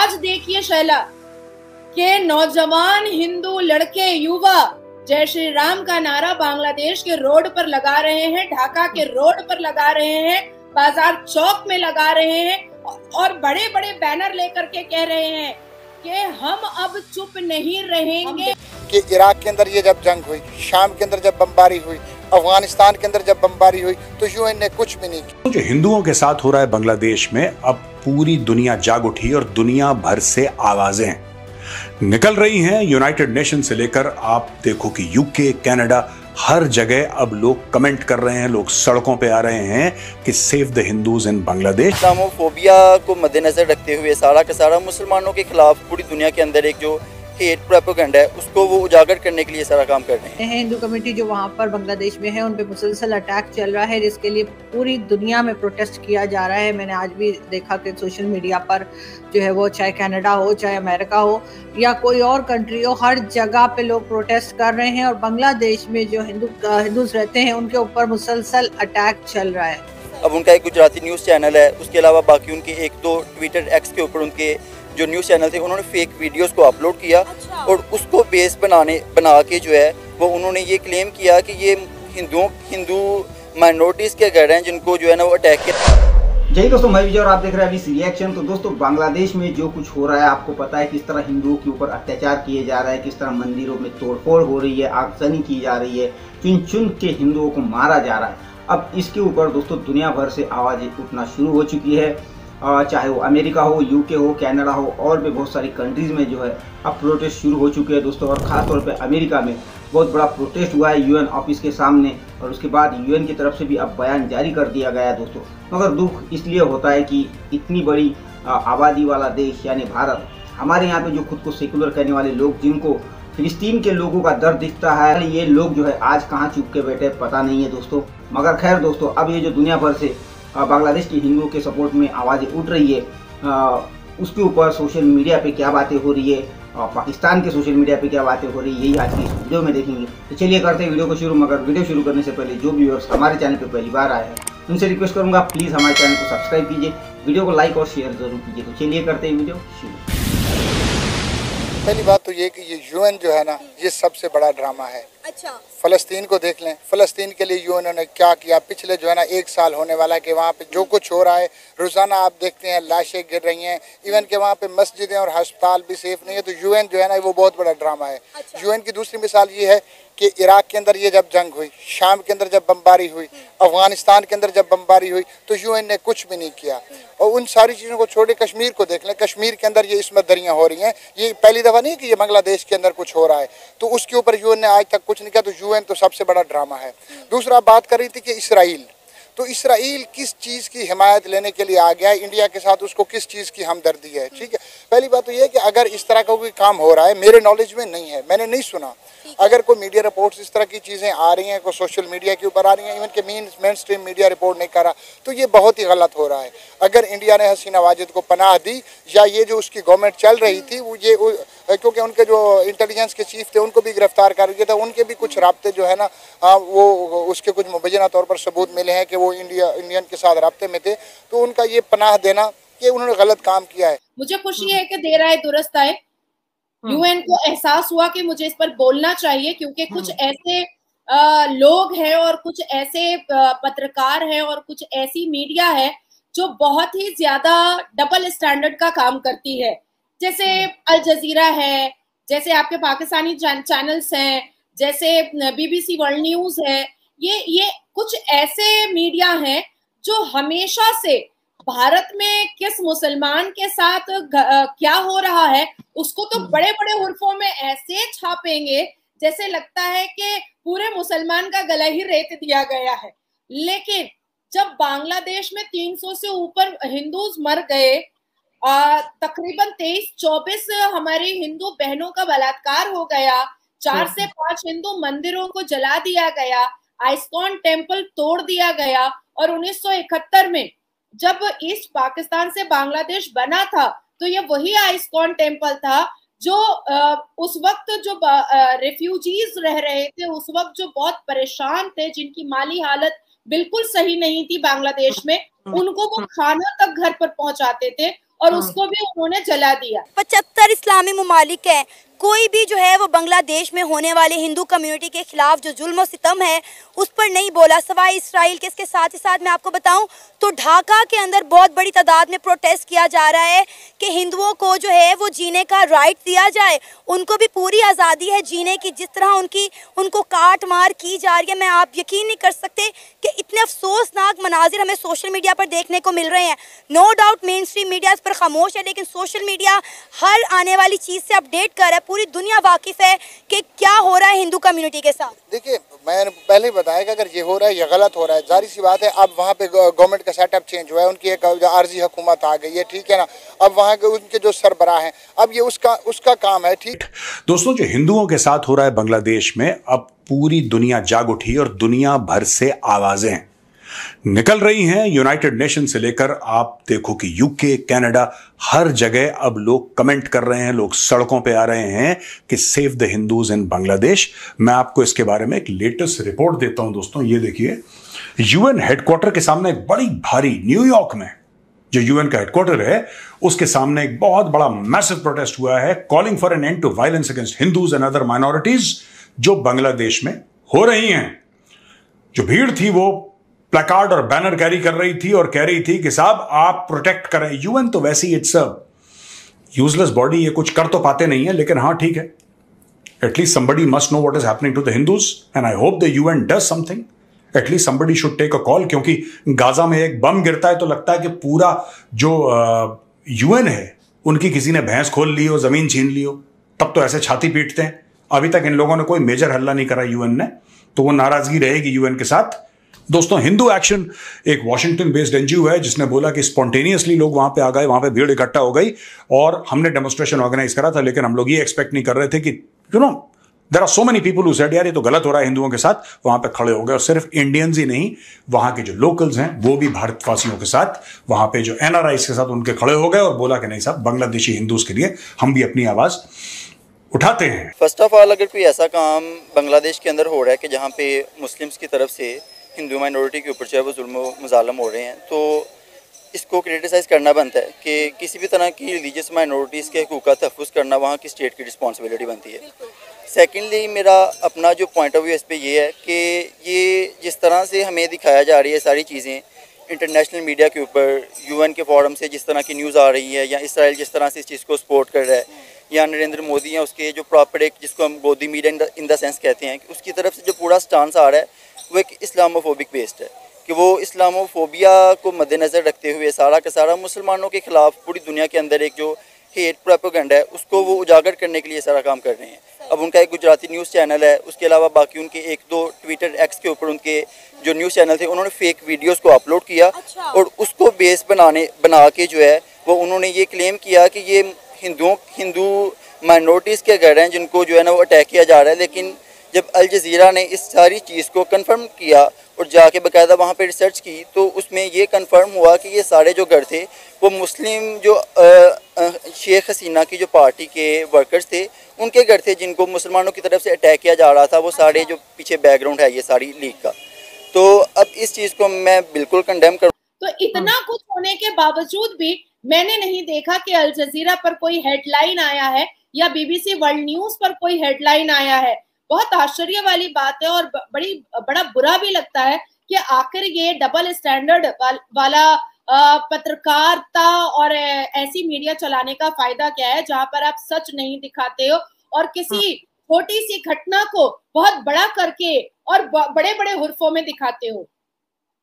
आज देखिए शैला के नौजवान हिंदू लड़के युवा जय श्री राम का नारा बांग्लादेश के रोड पर लगा रहे हैं, ढाका के रोड पर लगा रहे हैं, बाजार चौक में लगा रहे हैं और बड़े बड़े बैनर लेकर के कह रहे हैं कि हम अब चुप नहीं रहेंगे। कि इराक के अंदर ये जब जंग हुई, शाम के अंदर जब बमबारी हुई, अफगानिस्तान के अंदर जब बमबारी हुई तो यूएन ने कुछ भी नहीं किया। जो हिंदुओं के साथ हो रहा है बांग्लादेश में, अब पूरी दुनिया जाग उठी और दुनिया भर से आवाजें निकल रही हैं। यूनाइटेड नेशन से लेकर आप देखो कि यूके, कनाडा, हर जगह अब लोग कमेंट कर रहे हैं, लोग सड़कों पे आ रहे हैं कि save the Hindus in Bangladesh. Islamophobia को मद्देनजर रखते हुए सारा का सारा मुसलमानों के खिलाफ पूरी दुनिया के अंदर एक जो हेट प्रोपेगेंडा है उसको वो उजागर करने के लिए सारा काम कर रहे हैं। हिंदू कम्युनिटी जो वहाँ पर बांग्लादेश में है उन पे मुसलसल अटैक चल रहा है, जिसके लिए पूरी दुनिया में प्रोटेस्ट किया जा रहा है। मैंने आज भी देखा कि सोशल मीडिया पर जो है वो चाहे कनाडा हो, चाहे अमेरिका हो या कोई और कंट्री हो, हर जगह पे लोग प्रोटेस्ट कर रहे हैं और बांग्लादेश में जो हिंदूज रहते हैं उनके ऊपर मुसलसल अटैक चल रहा है। अब उनका एक गुजराती न्यूज़ चैनल है, उसके अलावा बाकी उनके एक दो ट्विटर एक्स के ऊपर उनके जो न्यूज़ चैनल थे उन्होंने फेक वीडियोस को अपलोड किया और उसको बेस बना के जो है वो उन्होंने ये क्लेम किया कि ये हिंदू माइनॉरिटीज़ के घर हैं जिनको जो है ना वो अटैक किया। जय दोस्तों, मैं विजय और आप देख रहे हैं अभी रिएक्शन। तो दोस्तों, बांग्लादेश में जो कुछ हो रहा है आपको पता है, किस तरह हिंदुओं के ऊपर अत्याचार किए जा रहा है, किस तरह मंदिरों में तोड़फोड़ हो रही है, आगजनी की जा रही है, चुन चुन के हिंदुओं को मारा जा रहा है। अब इसके ऊपर दोस्तों दुनिया भर से आवाज़ें उठना शुरू हो चुकी है, चाहे वो अमेरिका हो, यूके हो, कनाडा हो और भी बहुत सारी कंट्रीज़ में जो है अब प्रोटेस्ट शुरू हो चुके हैं दोस्तों। और ख़ास तौर पे अमेरिका में बहुत बड़ा प्रोटेस्ट हुआ है यूएन ऑफिस के सामने और उसके बाद यूएन की तरफ से भी अब बयान जारी कर दिया गया है दोस्तों। मगर दुख इसलिए होता है कि इतनी बड़ी आबादी वाला देश यानी भारत, हमारे यहाँ पे जो खुद को सेकुलर कहने वाले लोग, जिनको फिलिस्तीन के लोगों का दर्द दिखता है, ये लोग जो है आज कहाँ चुप के बैठे पता नहीं है दोस्तों। मगर खैर दोस्तों, अब ये जो दुनिया भर से बांग्लादेश के हिंदुओं के सपोर्ट में आवाज़ें उठ रही है, उसके ऊपर सोशल मीडिया पे क्या बातें हो रही है, पाकिस्तान के सोशल मीडिया पे क्या बातें हो रही है, यही आज की इस वीडियो में देखेंगे। तो चलिए करते हैं वीडियो को शुरू। मगर वीडियो शुरू करने से पहले जो व्यूअर्स हमारे चैनल पे पहली बार आए हैं उनसे रिक्वेस्ट करूंगा, प्लीज़ हमारे चैनल को सब्सक्राइब कीजिए, वीडियो को लाइक और शेयर जरूर कीजिए। तो चलिए करते हैं वीडियो शुरू। पहली बात तो ये कि ये यूएन जो है ना, ये सबसे बड़ा ड्रामा है। अच्छा, फलस्तीन को देख लें, फलस्तीन के लिए यूएन ने क्या किया पिछले जो है ना 1 साल होने वाला है कि वहाँ पे जो कुछ हो रहा है, रोजाना आप देखते हैं लाशें गिर रही हैं, इवन के वहाँ पे मस्जिदें और अस्पताल भी सेफ नहीं है। तो यूएन जो है ना वो बहुत बड़ा ड्रामा है। यूएन की दूसरी मिसाल ये है कि इराक के अंदर ये जब जंग हुई, शाम के अंदर जब बमबारी हुई, अफगानिस्तान के अंदर जब बमबारी हुई तो यूएन ने कुछ भी नहीं किया। और उन सारी चीज़ों को छोड़े कश्मीर को देख लें, कश्मीर के अंदर ये इसमत दरियाँ हो रही हैं, ये पहली दफ़ा नहीं कि ये बांग्लादेश के अंदर कुछ हो रहा है, तो उसके ऊपर यूएन ने आज तक कुछ नहीं किया। तो यूएन तो सबसे बड़ा ड्रामा है। दूसरा बात कर रही थी कि इसराइल, तो इसराइल किस चीज़ की हिमायत लेने के लिए आ गया है इंडिया के साथ, उसको किस चीज़ की हमदर्दी है। ठीक है, पहली बात तो ये है कि अगर इस तरह का कोई काम हो रहा है, मेरे नॉलेज में नहीं है, मैंने नहीं सुना, अगर कोई मीडिया रिपोर्ट्स इस तरह की चीज़ें आ रही हैं, कोई सोशल मीडिया के ऊपर आ रही हैं, इवन के मेन स्ट्रीम मीडिया रिपोर्ट नहीं कर रहा, तो ये बहुत ही गलत हो रहा है। अगर इंडिया ने हसीना वाजिद को पनाह दी या ये जो उसकी गवर्नमेंट चल रही थी वो ये क्योंकि उनके जो इंटेलिजेंस के चीफ थे उनको भी गिरफ्तार कर दिया था, उनके भी कुछ राब्ते जो है ना वो उसके कुछ मुबैना तौर पर सबूत मिले हैं कि वो इंडियन के साथ राब्ते में थे। तो उनका ये पनाह देना, ये उन्होंने गलत काम किया है। मुझे खुशी है कि देर आए दुरुस्त आए। यूएन को एहसास हुआ कि मुझे इस पर बोलना चाहिए, क्योंकि कुछ ऐसे लोग हैं और कुछ ऐसे पत्रकार हैं और कुछ ऐसी मीडिया है जो बहुत ही ज्यादा डबल स्टैंडर्ड का काम करती है। जैसे अल जजीरा है, जैसे आपके पाकिस्तानी चैनल्स हैं, जैसे बीबीसी वर्ल्ड न्यूज है, ये कुछ ऐसे मीडिया हैं जो हमेशा से भारत में किस मुसलमान के साथ क्या हो रहा है उसको तो बड़े बड़े हुर्फों में ऐसे छापेंगे जैसे लगता है कि पूरे मुसलमान का गला ही रेत दिया गया है। लेकिन जब बांग्लादेश में 300 से ऊपर हिंदूज मर गए, तकरीबन 23-24 हमारी हिंदू बहनों का बलात्कार हो गया, 4 से 5 हिंदू मंदिरों को जला दिया गया, आइस्कॉन टेम्पल तोड़ दिया गया, और 1971 में जब ईस्ट पाकिस्तान से बांग्लादेश बना था तो ये वही आइस्कॉन टेम्पल था जो उस वक्त जो रेफ्यूजीज रह रहे थे, उस वक्त जो बहुत परेशान थे, जिनकी माली हालत बिल्कुल सही नहीं थी बांग्लादेश में, उनको वो खाना तक घर पर पहुंचाते थे और उसको भी उन्होंने जला दिया। 75 इस्लामी मुमालिक हैं, कोई भी जो है वो बांग्लादेश में होने वाले हिंदू कम्युनिटी के खिलाफ जो जुल्म और सितम है उस पर नहीं बोला, सवाए इसराइल के। इसके साथ ही साथ मैं आपको बताऊं तो ढाका के अंदर बहुत बड़ी तादाद में प्रोटेस्ट किया जा रहा है कि हिंदुओं को जो है वो जीने का राइट दिया जाए, उनको भी पूरी आज़ादी है जीने की। जिस तरह उनको काट मार की जा रही है, मैं आप यकीन नहीं कर सकते कि इतने अफसोसनाक मनाजिर हमें सोशल मीडिया पर देखने को मिल रहे हैं। No doubt mainstream media इस पर खामोश है, लेकिन सोशल मीडिया हर आने वाली चीज़ से अपडेट कर रहा है। पूरी दुनिया वाकिफ है कि क्या हो रहा है हिंदू कम्युनिटी के साथ। देखिए, मैंने पहले ही बताया कि अगर ये हो रहा है, ये गलत हो रहा है, जाहिर सी बात है। अब वहाँ पे गवर्नमेंट का सेटअप चेंज हुआ है, उनकी एक आर्जी हुकूमत आ गई है, ठीक है ना। अब वहाँ के उनके जो सरबराह हैं, अब ये उसका काम है, ठीक। दोस्तों, जो हिंदुओं के साथ हो रहा है बांग्लादेश में, अब पूरी दुनिया जाग उठी और दुनिया भर से आवाजें निकल रही हैं। यूनाइटेड नेशन से लेकर आप देखो कि यूके, कनाडा, हर जगह अब लोग कमेंट कर रहे हैं, लोग सड़कों पे आ रहे हैं कि सेव द हिंदूज इन बांग्लादेश। मैं आपको इसके बारे में एक लेटेस्ट रिपोर्ट देता हूं दोस्तों। ये देखिए, यूएन हेडक्वार्टर के सामने एक बड़ी भारी, न्यूयॉर्क में जो यूएन का हेडक्वार्टर है उसके सामने एक बहुत बड़ा मैसिव प्रोटेस्ट हुआ है, calling for an end to violence against Hindus and other minorities जो बांग्लादेश में हो रही हैं। जो भीड़ थी वो प्लेकार्ड और बैनर कैरी कर रही थी और कह रही थी कि साहब आप प्रोटेक्ट करें। यूएन तो वैसे ही इट्स अ यूजलेस बॉडी, ये कुछ कर तो पाते नहीं है, लेकिन हाँ ठीक है, at least somebody must know what is happening to the Hindus and I hope the UN does something. At least somebody should take a call, क्योंकि गाजा में एक बम गिरता है तो लगता है कि पूरा जो यूएन है उनकी किसी ने भैंस खोल ली हो, जमीन छीन ली हो, तब तो ऐसे छाती पीटते हैं। अभी तक इन लोगों ने कोई मेजर हल्ला नहीं करा यूएन ने, तो वो नाराजगी रहेगी यूएन के साथ। दोस्तों, हिंदू एक्शन एक वॉशिंगटन बेस्ड एनजीओ है जिसने बोला कि स्पॉन्टेनियसली लोग वहां पे आ गए, वहां पे भीड़ इकट्ठा हो गई और हमने डेमोन्स्ट्रेशन ऑर्गेनाइज करा था, लेकिन हम लोग ये एक्सपेक्ट नहीं कर रहे थे कि there are so many people who said यार ये तो गलत हो रहा है हिंदुओं के साथ, वहां पे खड़े हो गए। और सिर्फ इंडियंस ही नहीं, वहां के जो लोकल्स हैं वो भी भारतवासियों के साथ, वहां पे जो एनआरआईज के साथ उनके खड़े हो गए और बोला कि नहीं साहब, बांग्लादेशी हिंदूज के लिए हम भी अपनी आवाज उठाते हैं। फर्स्ट ऑफ ऑल, अगर कोई ऐसा काम बांग्लादेश के अंदर हो रहा है कि जहाँ पे मुस्लिम्स की तरफ से हिंदू माइनॉरिटी के ऊपर जो है वो जुल्म मुजालम हो रहे हैं, तो इसको क्रिटिसाइज़ करना बनता है कि किसी भी तरह की रिलीजियस माइनॉरिटीज़ के हकूक़ का तहफ़्फ़ुज़ करना वहाँ की स्टेट की रिस्पॉन्सिबिलिटी बनती है। सेकेंडली, मेरा अपना जो पॉइंट ऑफ व्यू इस पर ये है कि ये जिस तरह से हमें दिखाया जा रही है सारी चीज़ें इंटरनेशनल मीडिया के ऊपर, यूएन के फोरम से जिस तरह की न्यूज़ आ रही है, या इसराइल जिस तरह से इस चीज़ को सपोर्ट कर रहा है, या नरेंद्र मोदी हैं उसके जो प्रॉपर एक जिसको हम गोदी मीडिया इन द सेंस कहते हैं, उसकी तरफ से जो पूरा स्टांस आ रहा है वो एक इस्लामोफोबिक बेस्ड है, कि वो इस्लामोफोबिया को मद्देनज़र रखते हुए सारा का सारा मुसलमानों के ख़िलाफ़ पूरी दुनिया के अंदर एक जो हेट प्रोपेगेंडा है उसको वो उजागर करने के लिए सारा काम कर रहे हैं। अब उनका एक गुजराती न्यूज़ चैनल है, उसके अलावा बाकी उनके एक दो ट्विटर एक्स के ऊपर उनके जो न्यूज़ चैनल थे उन्होंने फेक वीडियोस को अपलोड किया। और उसको बेस बना के जो है वो उन्होंने ये क्लेम किया कि ये हिंदू माइनॉरिटीज़ के घर हैं जिनको जो है ना वो अटैक किया जा रहा है। लेकिन जब अल जज़ीरा ने इस सारी चीज़ को कंफर्म किया और जाके बाकायदा वहाँ पे रिसर्च की, तो उसमें ये कंफर्म हुआ कि ये सारे जो घर थे वो मुस्लिम जो शेख हसीना की जो पार्टी के वर्कर्स थे उनके घर थे, जिनको मुसलमानों की तरफ से अटैक किया जा रहा था। वो सारे जो पीछे बैकग्राउंड है ये सारी लीग का, तो अब इस चीज़ को मैं बिल्कुल कंडेम कर। तो इतना कुछ होने के बावजूद भी मैंने नहीं देखा कि अल जज़ीरा पर कोई हेडलाइन आया है या बीबीसी वर्ल्ड न्यूज पर कोई हेडलाइन आया है। बहुत आश्चर्य वाली बात है और बड़ा बुरा भी लगता है कि आखिर ये डबल स्टैंडर्ड वाला पत्रकारिता और ऐसी मीडिया चलाने का फायदा क्या है जहां पर आप सच नहीं दिखाते हो और किसी छोटी सी घटना को बहुत बड़ा करके और बड़े बड़े हुर्फों में दिखाते हो।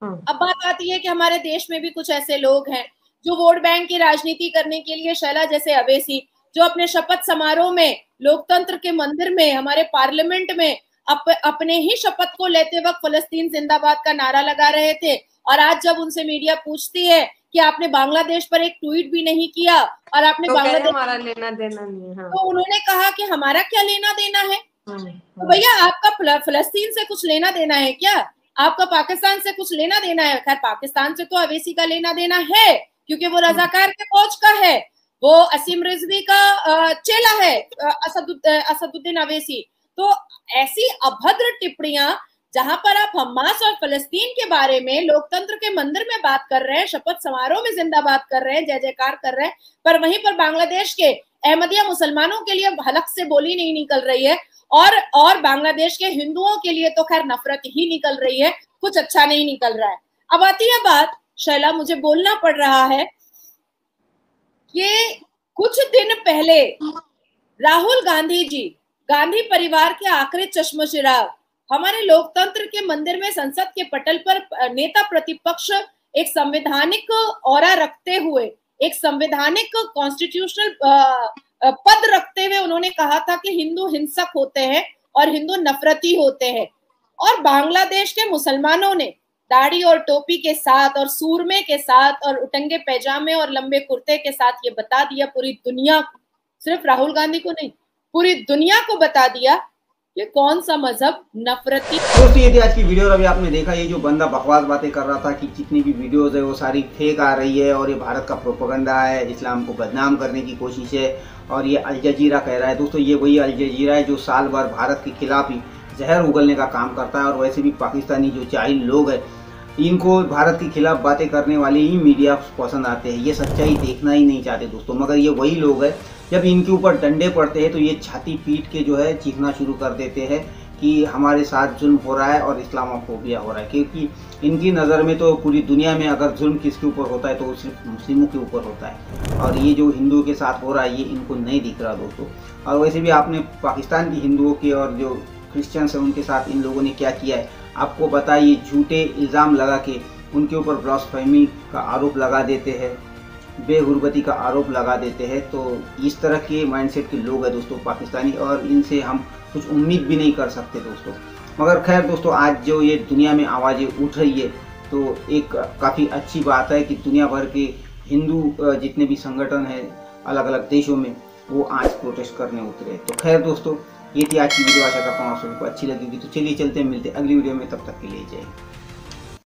अब बात आती है कि हमारे देश में भी कुछ ऐसे लोग हैं जो वोट बैंक की राजनीति करने के लिए, शैला जैसे अवैसी, जो अपने शपथ समारोह में, लोकतंत्र के मंदिर में, हमारे पार्लियामेंट में अपने ही शपथ को लेते वक्त फलस्तीन जिंदाबाद का नारा लगा रहे थे। और आज जब उनसे मीडिया पूछती है कि आपने बांग्लादेश पर एक ट्वीट भी नहीं किया और आपने तो बांग्लादेश हमारा लेना देना नहीं है। हाँ। तो उन्होंने कहा कि हमारा क्या लेना देना है। तो भैया, आपका फलस्तीन से कुछ लेना देना है क्या? आपका पाकिस्तान से कुछ लेना देना है? खैर, पाकिस्तान से तो अवैसी का लेना देना है क्योंकि वो रजाकार के फौज का है, वो असीम रिजवी का चेला है, असदुद्दीन अवैसी। तो ऐसी अभद्र टिप्पणियां जहां पर आप हमास और फलस्तीन के बारे में लोकतंत्र के मंदिर में बात कर रहे हैं, शपथ समारोह में जिंदाबाद कर रहे हैं, जय जयकार कर रहे हैं, पर वहीं पर बांग्लादेश के अहमदिया मुसलमानों के लिए हलक से बोली नहीं निकल रही है, और बांग्लादेश के हिंदुओं के लिए तो खैर नफरत ही निकल रही है, कुछ अच्छा नहीं निकल रहा है। अब आती है बात, शैला मुझे बोलना पड़ रहा है कि कुछ दिन पहले राहुल गांधी जी, गांधी परिवार के आखिरी चश्मचिराग, हमारे लोकतंत्र के मंदिर में संसद के पटल पर नेता प्रतिपक्ष एक संवैधानिक औरा रखते हुए, एक संवैधानिक कॉन्स्टिट्यूशनल पद रखते हुए उन्होंने कहा था कि हिंदू हिंसक होते हैं और हिंदू नफरती होते हैं। और बांग्लादेश के मुसलमानों ने दाढ़ी और टोपी के साथ और सूरमे के साथ और उटंगे पैजामे और लंबे कुर्ते के साथ ये बता दिया पूरी दुनिया को, सिर्फ राहुल गांधी को नहीं, पूरी दुनिया को बता दिया ये कौन सा मजहब नफरती। दोस्तों ये थी आज की वीडियो और अभी आपने देखा ये जो बंदा बकवास बातें कर रहा था कि जितनी भी वीडियोस है वो सारी फेक आ रही है और ये भारत का प्रोपेगेंडा है, इस्लाम को बदनाम करने की कोशिश है और ये अल जजीरा कह रहा है। दोस्तों ये वही अल जजीरा है जो साल भर भारत के खिलाफ ही जहर उगलने का काम करता है और वैसे भी पाकिस्तानी जो जाहिल लोग हैं इनको भारत के खिलाफ बातें करने वाले ही मीडिया पसंद आते हैं, ये सच्चाई देखना ही नहीं चाहते दोस्तों। मगर ये वही लोग हैं जब इनके ऊपर डंडे पड़ते हैं तो ये छाती पीट के जो है चीखना शुरू कर देते हैं कि हमारे साथ जुल्म हो रहा है और इस्लामोफोबिया हो रहा है, क्योंकि इनकी नज़र में तो पूरी दुनिया में अगर जुल्म किसके ऊपर होता है तो वो सिर्फ मुस्लिमों के ऊपर होता है और ये जो हिंदुओं के साथ हो रहा है ये इनको नहीं दिख रहा दोस्तों। और वैसे भी आपने पाकिस्तान की हिंदुओं के और जो क्रिश्चियंस हैं उनके साथ इन लोगों ने क्या किया है आपको पता है। ये झूठे इल्ज़ाम लगा के उनके ऊपर ब्लास्फेमी का आरोप लगा देते हैं, बेहुरबती का आरोप लगा देते हैं। तो इस तरह के माइंडसेट के लोग हैं दोस्तों पाकिस्तानी और इनसे हम कुछ उम्मीद भी नहीं कर सकते दोस्तों। मगर खैर दोस्तों आज जो ये दुनिया में आवाज़ें उठ रही है तो एक काफ़ी अच्छी बात है कि दुनिया भर के हिंदू जितने भी संगठन हैं अलग अलग देशों में वो आज प्रोटेस्ट करने उतरे। तो खैर दोस्तों ये थी आज की वीडियो, आशा करता हूँ आप सभी को अच्छी लगेगी। तो चलिए चलते मिलते अगली वीडियो में, तब तक के लिए जय।